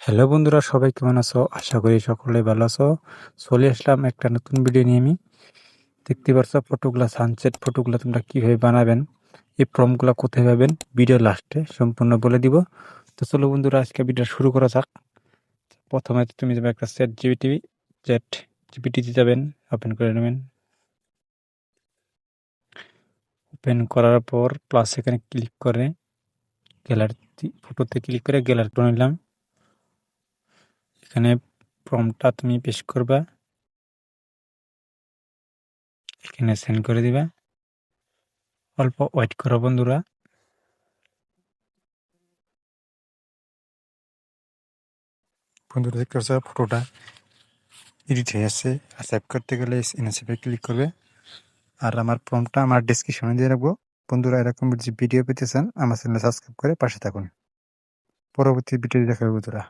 Hello বন্ধুরা, সবাই কেমন আছো? আশা করি সকলে ভালো আছো। চলে আসলাম একটা নতুন ভিডিও নিয়ে আমি। দেখতে পাচ্ছ ফটোগুলা, সানসেট ফটোগুলা তোমরা কিভাবে বানাবেন, এই প্রম্পটগুলা কোথায় পাবেন, ভিডিও লাস্টে সম্পূর্ণ বলে দিব। তো চলো বন্ধুরা, আজকে ভিডিও শুরু করা যাক। প্রথমে তুমি যাবে একটা চ্যাট জিপিটিতে যাবেন, ওপেন করে নেবেন। ওপেন করার পর প্লাস এখানে ক্লিক করে গ্যালারি ফটোতে ক্লিক করে গ্যালারি করে নিলাম। এখানে প্রম্পটটা তুমি পেস্ট করবা, এখানে সেন্ড করে দিবা। অল্প ওয়েট করো বন্ধুরা। বন্ধুরা দেখতে পাচ্ছ ফটোটা এডিট হয়ে আসছে। আর সেভ করতে গেলে এখানে সেভে ক্লিক করবে। আর আমার প্রম্পটটা আমার ডেসক্রিপশনে দিয়ে রাখবো। বন্ধুরা, এরকম যে ভিডিও পেতে চান আমার চ্যানেল সাবস্ক্রাইব করে পাশে থাকুন। পরবর্তী ভিডিও দেখাবে বন্ধুরা।